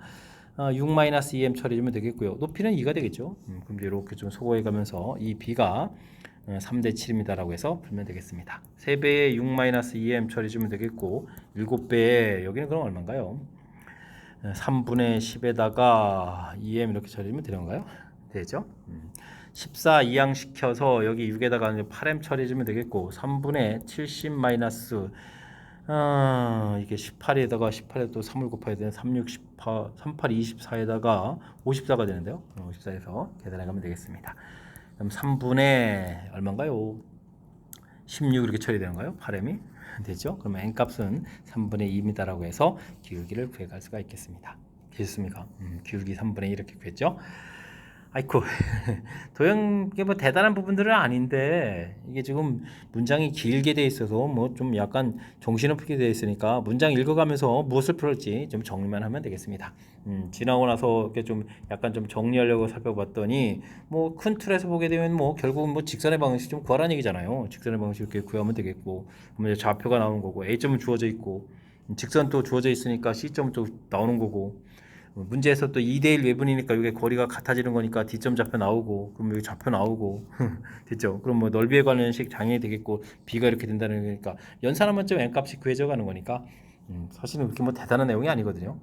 Speaker 1: 6-2m 처리해주면 되겠고요. 높이는 2가 되겠죠. 그럼 이제 이렇게 좀 소거해 가면서 이 b가 3대 7입니다라고 해서 풀면 되겠습니다. 3배에 6-2m 처리해주면 되겠고 7배에 여기는 그럼 얼마인가요? 3분의 10에다가 2m 이렇게 처리해주면 되는 건가요? 되죠? 14 이항시켜서 여기 6에다가 8m 처리해주면 되겠고 3분의 70 마이너스 이게 18에다가 18에 또 3을 곱해야 되는 36, 18, 38, 24에다가 54가 되는데요. 54에서 계산해 가면 되겠습니다. 그럼 3분의 얼마인가요? 16 이렇게 처리되는가요? 8m이 되죠? 그러면 n값은 3분의 2입니다라고 해서 기울기를 구해갈 수가 있겠습니다. 되셨습니까? 기울기 3분의 2 이렇게 구했죠? 아이쿠 도형 이게 뭐 대단한 부분들은 아닌데 이게 지금 문장이 길게 돼 있어서 뭐 좀 약간 정신없게 돼 있으니까 문장 읽어가면서 무엇을 풀었지 좀 정리만 하면 되겠습니다. 지나고 나서 이렇게 좀 약간 좀 정리하려고 살펴봤더니 뭐 큰 틀에서 보게 되면 뭐 결국은 뭐 직선의 방식 좀 구하라는 얘기잖아요. 직선의 방식 이렇게 구하면 되겠고 그러면 이제 좌표가 나오는 거고 A점은 주어져 있고 직선 또 주어져 있으니까 C점 또 나오는 거고 문제에서 또 2대1 외분이니까 이게 거리가 같아지는 거니까 D점 좌표 나오고 그럼 여기 좌표 나오고 됐죠? 그럼 뭐 넓이에 관련 식 당연히 되겠고 B가 이렇게 된다는 거니까 연산하면 좀 n값이 구해져 가는 거니까 사실은 그렇게 뭐 대단한 내용이 아니거든요.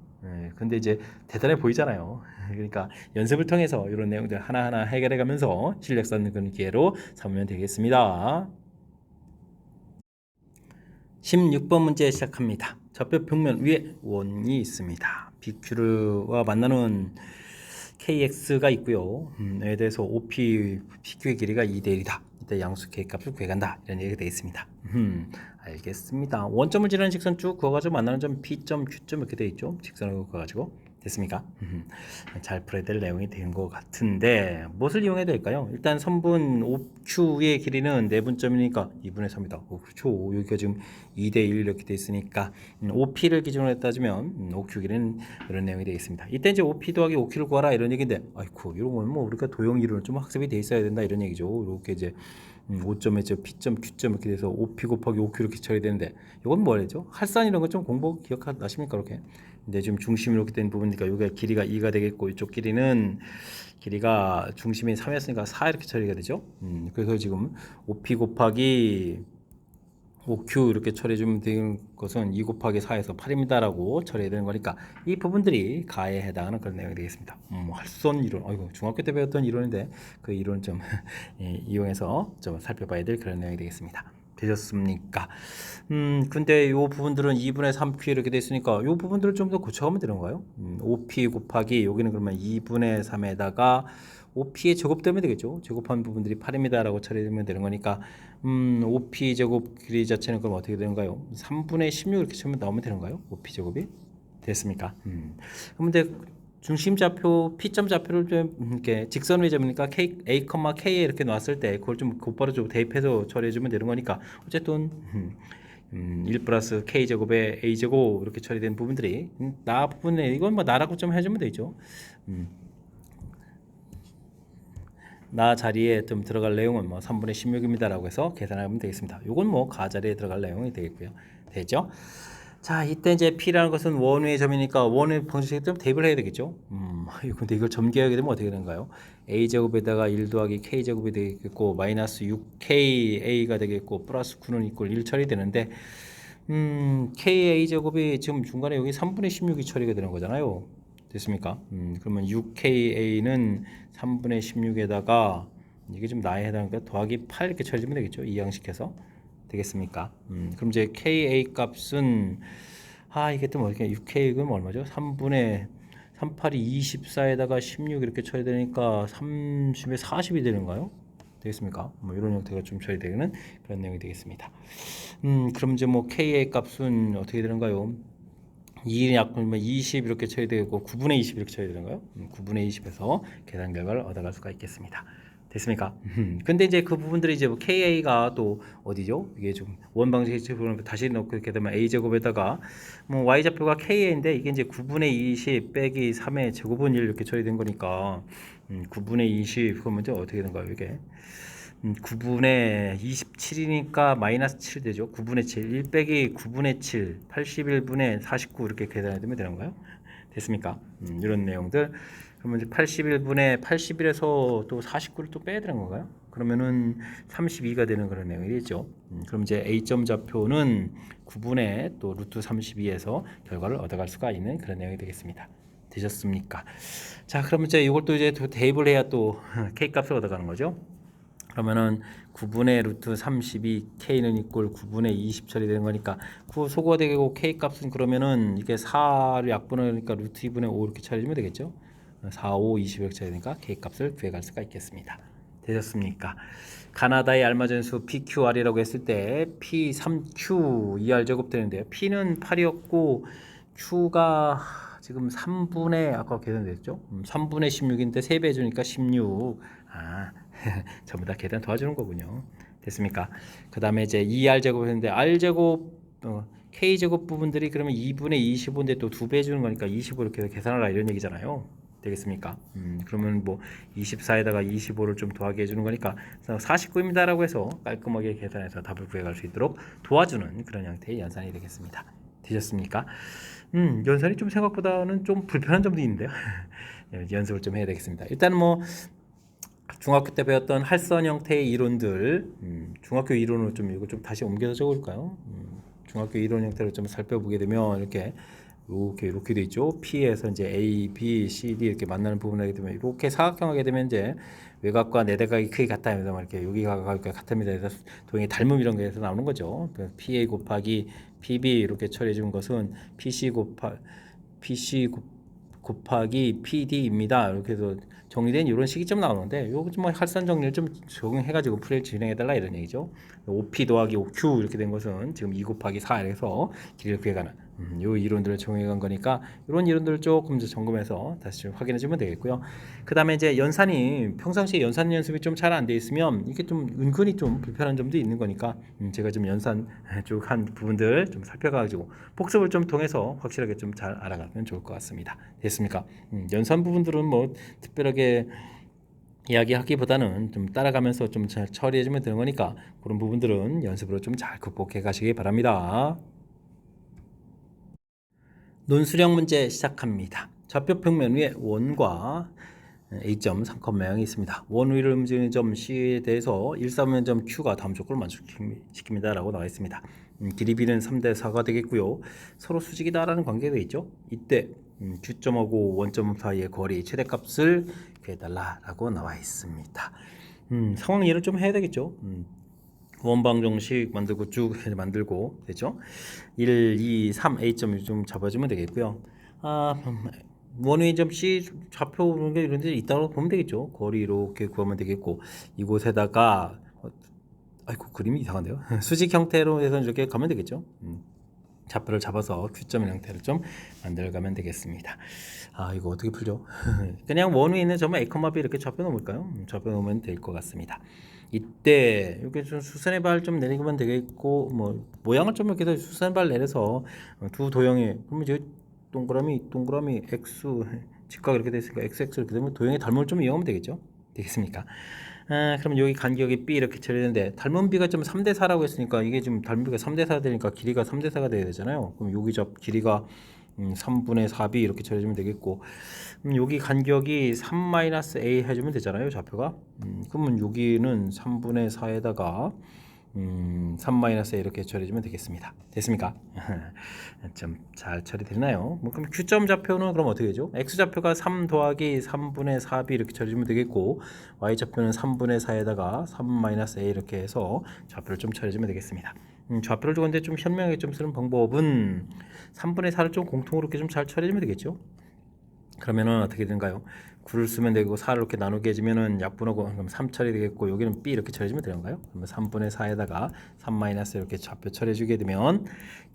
Speaker 1: 근데 이제 대단해 보이잖아요. 그러니까 연습을 통해서 이런 내용들 하나하나 해결해 가면서 실력 쌓는 그런 기회로 삼으면 되겠습니다. 16번 문제 시작합니다. 좌표 평면 위에 원이 있습니다. BQ와 만나는 KX가 있고요. 에 대해서 OP, PQ의 길이가 2대 1이다. 이때 양수 K값을 구해간다. 이런 얘기가 되어 있습니다. 알겠습니다. 원점을 지르는 직선 쭉 그어가지고 만나는 점 P점, Q점 이렇게 되어 있죠. 직선을 그어가지고. 됐습니까? 잘 풀어야 될 내용이 된 것 같은데 무엇을 이용해야 될까요? 일단 선분 OQ의 길이는 내분점이니까 2분의 3이다. 그렇죠. 여기가 지금 2대 1 이렇게 돼 있으니까 OP를 기준으로 따지면 OQ 길이는 이런 내용이 되겠습니다. 이때 이제 OP 더하기 OQ를 구하라 이런 얘기인데 아이쿠 이런 건 뭐 우리가 도형 이론은 좀 학습이 돼 있어야 된다 이런 얘기죠. 이렇게 이제 5점에 저 P점, Q점 이렇게 돼서 OP 곱하기 OQ 이렇게 처리되는데 이건 뭐랬죠? 할산 이런 거 좀 공부 기억나십니까? 이렇게. 근데 지금 중심이 이렇게 된 부분이니까 여기가 길이가 2가 되겠고 이쪽 길이는 길이가 중심이 3이었으니까 4 이렇게 처리가 되죠. 그래서 지금 OP 곱하기 OQ 이렇게 처리해주면 되는 것은 2 곱하기 4에서 8입니다라고 처리해야 되는 거니까 이 부분들이 가에 해당하는 그런 내용이 되겠습니다. 할선 이론, 아이고 중학교 때 배웠던 이론인데 그 이론 좀 이용해서 좀 살펴봐야 될 그런 내용이 되겠습니다. 되셨습니까? 근데 요 부분들은 2분의 3Q 이렇게 돼 있으니까 요 부분들을 좀 더 고쳐가면 되는 거예요. OP 곱하기 여기는 그러면 2분의 3에다가 OP에 제곱되면 되겠죠. 제곱한 부분들이 8입니다라고 처리되면 되는 거니까 OP 제곱 길이 자체는 그럼 어떻게 되는가요? 3분의 16 이렇게 치면 나오면 되는가요? OP 제곱이 됐습니까? 그럼 근데 중심 좌표 P점 좌표를 좀 이렇게 직선으로 잡으니까 K, A, K에 이렇게 놨을 때 그걸 좀 곧바로 좀 대입해서 처리해주면 되는 거니까 어쨌든 1 플러스 K 제곱에 A 제곱 이렇게 처리된 부분들이 나 부분에 이건 뭐 나라고 좀 해주면 되죠. 나 자리에 좀 들어갈 내용은 뭐 3분의 16입니다라고 해서 계산하면 되겠습니다. 이건 뭐 가 자리에 들어갈 내용이 되겠고요. 되죠? 자, 이때 이제 P라는 것은 원의 점이니까 원의 방정식에 좀 대입을 해야 되겠죠. 근데 이걸 점개하게 되면 어떻게 되는가요? A 제곱에다가 1 더하기 K 제곱이 되겠고 마이너스 6KA가 되겠고 플러스 9는 이꼴 1 처리되는데 KA 제곱이 지금 중간에 여기 3분의 16이 처리가 되는 거잖아요. 됐습니까? 그러면 6KA는 3분의 16에다가 이게 좀 나에 해당하니까 더하기 8 이렇게 처리하면 되겠죠? 이항식해서 되겠습니까? 그럼 이제 KA 값은 이게 또 뭐게 6K가 얼마죠? 3분의 38이 24에다가 16 이렇게 처리되니까 30에 40이 되는가요? 되겠습니까? 뭐 이런 형태가 좀 처리되는 그런 내용이 되겠습니다. 그럼 이제 뭐 KA 값은 어떻게 되는가요? 2의 약분이면 20 이렇게 처리되고 9분의 20 이렇게 처리되는가요? 9분의 20에서 계산 결과를 얻어갈 수가 있겠습니다. 됐습니까? 근데 이제 그 부분들이 이제 뭐 KA가 또 어디죠? 이게 좀 원방식으로 다시 넣고 이렇게 되면 A제곱에다가 뭐 Y좌표가 KA인데 이게 이제 9분의 20 빼기 3의 제곱은 1 이렇게 처리된 거니까 9분의 20 그러면 이제 어떻게 되는가요? 이게 9분의 27이니까 마이너스 7 되죠. 9분의 7, 1 빼기 9분의 7, 81분의 49 이렇게 계산해두면 되는 거예요. 됐습니까? 이런 내용들. 그러면 이제 81분의 81에서 또 49를 또 빼야 되는 건가요? 그러면은 32가 되는 그런 내용이 되죠. 그럼 이제 A점 좌표는 9분의 또 루트 32에서 결과를 얻어갈 수가 있는 그런 내용이 되겠습니다. 되셨습니까? 자, 그러면 이제 이걸 또 이제 대입을 해야 또 K 값을 얻어가는 거죠. 그러면은 9분의 루트 32 K는 이꼴 9분의 20 처리되는 거니까 그 소거가 되고 K 값은 그러면은 이게 4를 약분하니까 루트 2분의 5 이렇게 처리하면 되겠죠. 4, 5, 20 이렇게 처리되니까 K 값을 구해갈 수가 있겠습니다. 되셨습니까? 가나다의 알맞은 수 PQR이라고 했을 때 P3Q 2R 제곱 되는데요. P는 8이었고 Q가 지금 3분의 아까 계산됐죠? 3분의 16인데 3배 해주니까 16. 전부 다 계산 도와주는 거군요. 됐습니까? 그 다음에 이제 2R 제곱 했는데 R 제곱 K 제곱 부분들이 그러면 2분의 25인데 또 2배 해주는 거니까 25 이렇게 계산하라 이런 얘기잖아요. 되겠습니까? 그러면 뭐 24에다가 25를 좀 더하게 해주는 거니까 49입니다라고 해서 깔끔하게 계산해서 답을 구해갈 수 있도록 도와주는 그런 형태의 연산이 되겠습니다. 되셨습니까? 연산이 좀 생각보다는 좀 불편한 점도 있는데요. 연습을 좀 해야 되겠습니다. 일단 뭐 중학교 때 배웠던 할선 형태의 이론들, 중학교 이론으로 좀 이거 좀 다시 옮겨서 적을까요? 중학교 이론 형태로 좀 살펴보게 되면 이렇게 돼 있죠. P에서 이제 A, B, C, D 이렇게 만나는 부분을 하게 되면 이렇게 사각형하게 되면 이제 외곽과 내대각이 크게 같다면서 이렇게 여기가 같습니다. 그래서 도형의 닮음 이런 거에서 나오는 거죠. PA 곱하기 PB 이렇게 처리해 준 것은 PC 곱하기 PD입니다. 이렇게 해서 정리된 이런 식이 좀 나오는데 요거 좀 할선 정리를 좀 적용해가지고 풀이를 진행해달라 이런 얘기죠. OP 더하기 OQ 이렇게 된 것은 지금 2 곱하기 4 이래서 길이를 구해가는 요 이론들을 적용해간 거니까 이런 이론들을 조금 더 점검해서 다시 좀 확인해주면 되겠고요. 그 다음에 이제 연산이 평상시에 연산 연습이 좀 잘 안 돼 있으면 이게 좀 은근히 좀 불편한 점도 있는 거니까 제가 좀 연산 쭉 한 부분들 좀 살펴가지고 복습을 좀 통해서 확실하게 좀 잘 알아가면 좋을 것 같습니다. 됐습니까? 연산 부분들은 뭐 특별하게 이야기하기보다는 좀 따라가면서 좀 잘 처리해주면 되는 거니까 그런 부분들은 연습으로 좀 잘 극복해 가시기 바랍니다. 논술형 문제 시작합니다. 좌표 평면 위에 원과 A점 3컴마형이 있습니다. 원 위를 움직이는 점 C에 대해서 일사면점 Q가 다음 조건을 만족시킵니다 라고 나와 있습니다. 길이 B는 3대 4가 되겠고요. 서로 수직이다라는 관계가 있죠. 이때 Q점하고 원점 사이의 거리 최대값을 구해달라라고 나와 있습니다. 상황 이해를 좀 해야 되겠죠. 원방정식 만들고 쭉 만들고 되죠. 1, 2, 3 A점을 좀 잡아주면 되겠고요. 원위점 C 좌표 이런 데 있다고 보면 되겠죠. 거리 이렇게 구하면 되겠고 이곳에다가 아이고 그림이 이상한데요. 수직 형태로 해서 이렇게 가면 되겠죠. 좌표를 잡아서 Q점 형태를 좀 만들어가면 되겠습니다. 이거 어떻게 풀죠? 그냥 원위에 있는 점은 A, B 이렇게 좌표 놓을까요? 좌표 놓으면 될 것 같습니다. 이때 이렇게 좀 수선의 발 좀 내리면 되겠고 뭐 모양을 좀 이렇게 수선의 발 내려서 두 도형에 그러면 이제 동그라미 X 직각 이렇게 됐으니까 XX 이렇게 되면 도형의 닮음을 좀 이용하면 되겠죠? 되겠습니까? 그럼 여기 간격이 B 이렇게 처리되는데 닮은 B가 좀 3대 4라고 했으니까 이게 지금 닮은 B가 3대 4 되니까 길이가 3대 4가 돼야 되잖아요. 그럼 여기 길이가 3분의 4B 이렇게 처리해주면 되겠고 여기 간격이 3-A 해주면 되잖아요. 좌표가 그러면 여기는 3분의 4에다가 3-A 이렇게 처리해주면 되겠습니다. 됐습니까? 좀 잘 처리되나요? 뭐 그럼 Q점 좌표는 그럼 어떻게 되죠? X 좌표가 3 더하기 3분의 4B 이렇게 처리해주면 되겠고, Y 좌표는 3분의 4에다가 3-A 이렇게 해서 좌표를 좀 처리해주면 되겠습니다. 좌표를 주는데 좀 현명하게 좀 쓰는 방법은 3분의 4를 좀 공통으로 이렇게 좀 잘 처리해주면 되겠죠? 그러면은 어떻게 되는가요? 9를 쓰면 되고 4를 이렇게 나누게 해주면은 약분하고 그럼 3 처리되겠고, 여기는 B 이렇게 처리해주면 되는가요? 그러면 3분의 4에다가 3 마이너스 이렇게 좌표 처리해주게 되면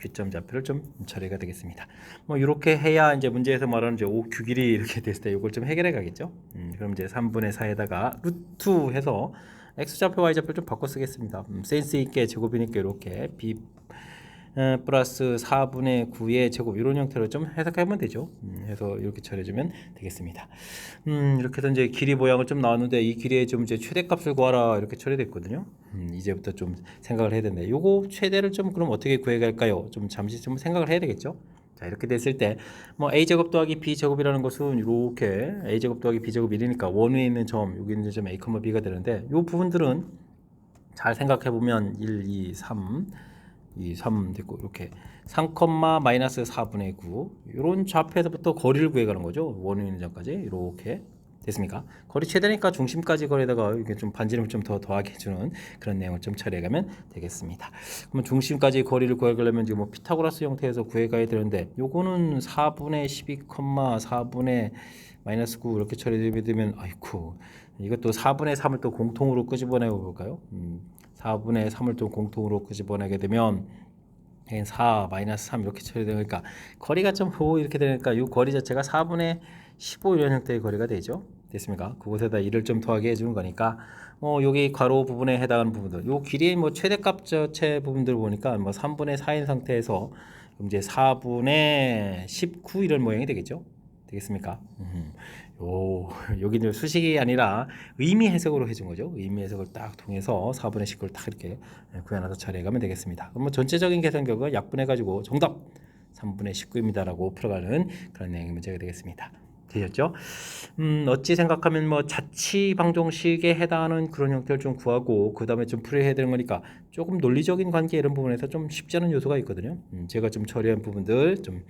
Speaker 1: Q점 좌표를 좀 처리가 되겠습니다. 뭐 이렇게 해야 이제 문제에서 말하는 이제 OQ 길이 이렇게 됐을 때 이걸 좀 해결해 가겠죠. 그럼 이제 3분의 4에다가 루트 해서 X 좌표 Y 좌표 좀 바꿔 쓰겠습니다. 센스 있게 제곱이니까 이렇게 B 플러스 4분의 9의 제곱 이런 형태로 좀 해석하면 되죠. 해서 이렇게 처리해주면 되겠습니다. 이렇게 해서 이제 길이 모양을 좀 나왔는데 이 길이의 좀 이제 최대값을 구하라 이렇게 처리됐거든요. 이제부터 좀 생각을 해야 되는데 요거 최대를 좀 그럼 어떻게 구해갈까요? 좀 잠시 좀 생각을 해야 되겠죠. 자, 이렇게 됐을 때 뭐 a제곱 더하기 b제곱이라는 것은 이렇게 a제곱 더하기 b제곱 1이니까 원위에 있는 점 여기 있는 점 a, b가 되는데 요 부분들은 잘 생각해 보면 1, 2, 3 됐고 이렇게 3, 마이너스 4분의 9 이런 좌표에서부터 거리를 구해가는 거죠. 원인 있는 점까지 이렇게 됐습니까? 거리 최대니까 중심까지 거리에다가 이렇게 좀 반지름을 좀 더 더하게 해주는 그런 내용을 좀 처리해가면 되겠습니다. 그러면 중심까지 거리를 구해가려면 지금 뭐 피타고라스 형태에서 구해가야 되는데 요거는 4분의 12, 4분의 마이너스 9 이렇게 처리되면 아이쿠 이것도 4분의 3을 또 공통으로 끄집어내 볼까요? 4분의 3을 또 공통으로 끄집어내게 되면 4 마이너스 3 이렇게 처리되니까 거리가 좀 이렇게 되니까 이 거리 자체가 4분의 15 이런 형태의 거리가 되죠. 됐습니까? 그곳에다 1을 좀 더하게 해주는 거니까 여기 괄호 부분에 해당하는 부분들 요 길이의 뭐 최대값 자체 부분들 보니까 뭐 3분의 4인 상태에서 이제 4분의 19 이런 모양이 되겠죠. 되겠습니까? 여기는 수식이 아니라 의미 해석으로 해준 거죠. 의미 해석을 딱 통해서 4분의 19를 딱 이렇게 구현해서 처리해가면 되겠습니다. 그럼 뭐 전체적인 계산격을 약분해가지고 정답 3분의 19입니다라고 풀어가는 그런 내용의 문제가 되겠습니다. 되셨죠? 어찌 생각하면 뭐 자치 방정식에 해당하는 그런 형태를 좀 구하고 그 다음에 좀 풀이해야 되는 거니까 조금 논리적인 관계 이런 부분에서 좀 쉽지 않은 요소가 있거든요. 제가 좀 처리한 부분들 좀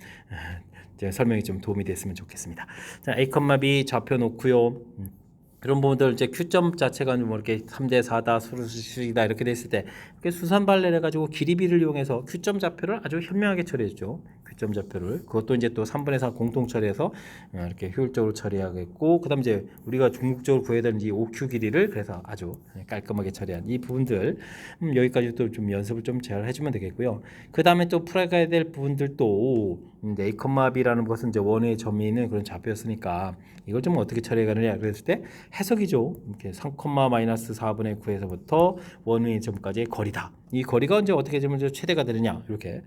Speaker 1: 제가 설명이 좀 도움이 됐으면 좋겠습니다. 자, A, B 좌표 놓고요. 그런 부분들 이제 Q점 자체가 뭐 이렇게 3대 4다 수식이다 이렇게 됐을 때 이렇게 수산발레를 해가지고 길이비를 이용해서 Q점 좌표를 아주 현명하게 처리해주죠. Q점 좌표를 그것도 이제 또 3분의 4 공통 처리해서 이렇게 효율적으로 처리하겠고 그다음 이제 우리가 궁극적으로 구해야 되는 이 OQ 길이를 그래서 아주 깔끔하게 처리한 이 부분들 여기까지 또 좀 연습을 좀 잘 해주면 되겠고요. 그 다음에 또 풀어가야 될 부분들도 A, B라는 것은 이제 원의 점이 있는 그런 좌표였으니까 이걸 좀 어떻게 처리해가느냐 그랬을 때 해석이죠. 이렇게 3, 마이너스 4분의 9에서부터 원의 점까지의 거리다. 이 거리가 이제 어떻게 되면 최대가 되느냐 이렇게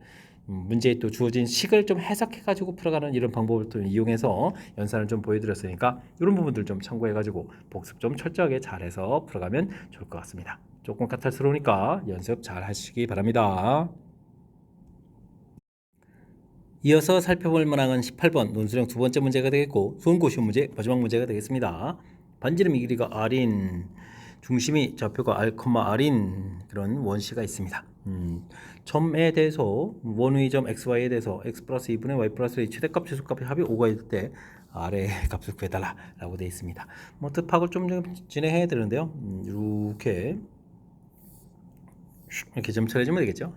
Speaker 1: 문제에 또 주어진 식을 좀 해석해가지고 풀어가는 이런 방법을 또 이용해서 연산을 좀 보여드렸으니까 이런 부분들 좀 참고해가지고 복습 좀 철저하게 잘해서 풀어가면 좋을 것 같습니다. 조금 까탈스러우니까 연습 잘 하시기 바랍니다. 이어서 살펴볼 문항은 18번 논술형 두 번째 문제가 되겠고 수험고시 문제 마지막 문제가 되겠습니다. 반지름 이 길이가 r인 중심이 좌표가 r, r인 그런 원시가 있습니다. 점에 대해서 원의 점 xy에 대해서 x 플러스 2분의 y 플러스 2 최대값 최소값의 합이 5가 있을 때 r의 값을 구해달라 라고 되어 있습니다. 뭐 뜻파악을 좀 진행해야 되는데요. 이렇게 점 처리해주면 되겠죠.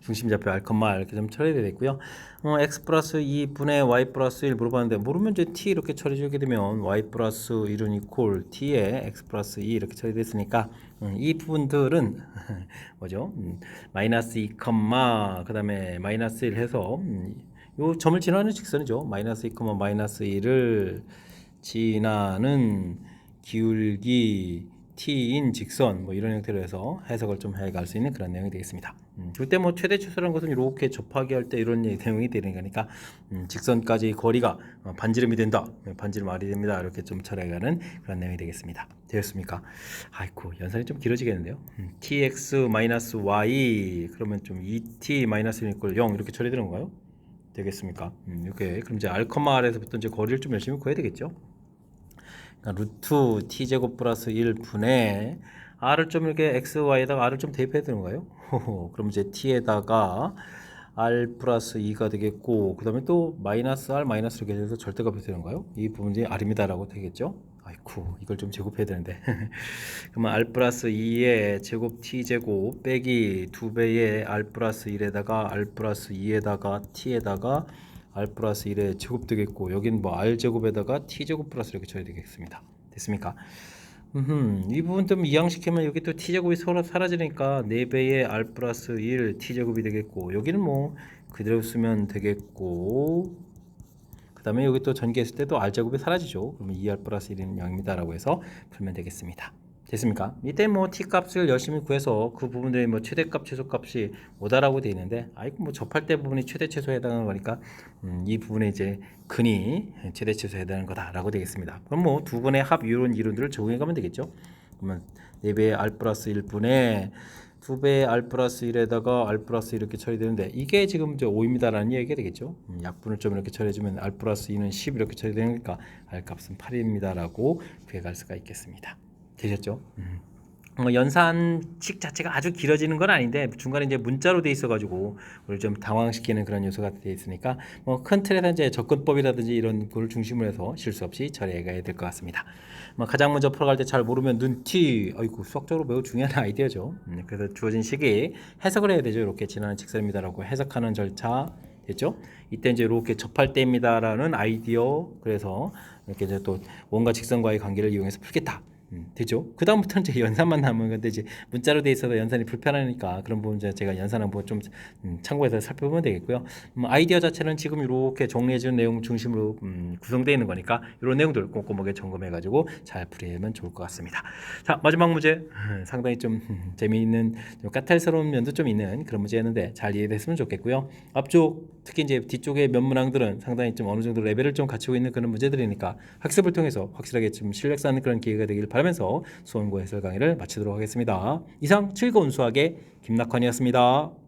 Speaker 1: 중심 좌표 r, 이렇게 점 처리되어 있고요. x 플러스 2분의 y 플러스 1 물어봤는데 모르면 이제 t 이렇게 처리해주게 되면 y 플러스 1은 이퀄 t에 x 플러스 2 이렇게 처리됐으니까 이 부분들은 뭐죠? 마이너스 2, 그 다음에 마이너스 1 해서 요 점을 지나는 직선이죠. 마이너스 2, 마이너스 1을 지나는 기울기 t인 직선 뭐 이런 형태로 해서 해석을 좀 해갈 수 있는 그런 내용이 되겠습니다. 그때 뭐 최대 추수라는 것은 이렇게 접하기 할 때 이런 내용이 되는 거니까 직선까지 거리가 반지름이 된다, 반지름 r이 됩니다. 이렇게 좀 처리해가는 그런 내용이 되겠습니다. 되었습니까? 아이고 연산이 좀 길어지겠는데요. tx-y 그러면 좀 2t-1 0 이렇게 처리되는 건가요? 되겠습니까? 이렇게 그럼 이제 r, r에서부터 이제 거리를 좀 열심히 구해야 되겠죠. 루트 t제곱 플러스 1분의 r을 좀 이렇게 x, y에다가 r을 좀 대입해야 되는 거예요. 그럼 이제 t에다가 r 플러스 2가 되겠고, 그 다음에 또 마이너스 r 마이너스 이렇게 해서 절대값이 되는 거예요. 이 부분이 r입니다라고 되겠죠. 아이쿠, 이걸 좀 제곱해야 되는데. 그러면 r 플러스 2의 제곱 t제곱 빼기 2배의 r 플러스 1에다가 r 플러스 2에다가 t에다가 r 플러스 1의 제곱 되겠고, 여긴 뭐 r 제곱에다가 t 제곱 플러스 이렇게 쳐야 되겠습니다. 됐습니까? 이 부분 좀 이항시키면 여기 또 t제곱이 서로 사라지니까 4배의 r 플러스 1 t제곱이 되겠고, 여기는 뭐 그대로 쓰면 되겠고, 그 다음에 여기 또 전개했을 때도 r제곱이 사라지죠. 그러면 2r 플러스 1은 0입니다 라고 해서 풀면 되겠습니다. 됐습니까? 이때 뭐 t 값을 열심히 구해서 그 부분들이 뭐 최대값 최소값이 5다라고 되어 있는데, 아이고 뭐 접할 때 부분이 최대 최소에 해당하는 거니까 이 부분에 이제 근이 최대 최소에 해당하는 거다라고 되겠습니다. 그럼 뭐 두 번의 합 이론들을 적용해 가면 되겠죠. 그러면 4배의 r 플러스 1분의 2배의 r 플러스 1에다가 r 플러스 이렇게 처리되는데, 이게 지금 이제 5입니다라는 얘기가 되겠죠. 약분을 좀 이렇게 처리해주면 r 플러스 2는 10 이렇게 처리되니까 r 값은 8입니다라고 구해갈 수가 있겠습니다. 되셨죠? 연산식 자체가 아주 길어지는 건 아닌데 중간에 이제 문자로 돼 있어가지고 우리 좀 당황시키는 그런 요소가 돼 있으니까 뭐 큰 틀에서 이제 접근법이라든지 이런 걸 중심으로 해서 실수 없이 처리해가야 될 것 같습니다. 뭐 가장 먼저 풀어갈 때 잘 모르면 눈티, 아이고 수학적으로 매우 중요한 아이디어죠. 그래서 주어진 식이 해석을 해야 되죠. 이렇게 지나는 직선입니다라고 해석하는 절차 됐죠? 이때 이제 이렇게 접할 때입니다라는 아이디어, 그래서 이렇게 이제 또 원과 직선과의 관계를 이용해서 풀겠다. 되죠. 그 다음부터는 이제 연산만 남은 건데, 이제 문자로 돼 있어서 연산이 불편하니까 그런 부분 제가 연산 한번 좀 참고해서 살펴보면 되겠고요. 아이디어 자체는 지금 이렇게 정리해준 내용 중심으로 구성되어 있는 거니까 이런 내용들 꼼꼼하게 점검해가지고 잘 풀이하면 좋을 것 같습니다. 자, 마지막 문제. 상당히 좀 재미있는, 좀 까탈스러운 면도 좀 있는 그런 문제였는데 잘 이해됐으면 좋겠고요. 앞쪽 특히 이제 뒤쪽의 몇 문항들은 상당히 좀 어느 정도 레벨을 좀 갖추고 있는 그런 문제들이니까 학습을 통해서 확실하게 좀 실력 쌓는 그런 기회가 되길 바라면서 수원고 해설 강의를 마치도록 하겠습니다. 이상 즐거운 수학의 김낙환이었습니다.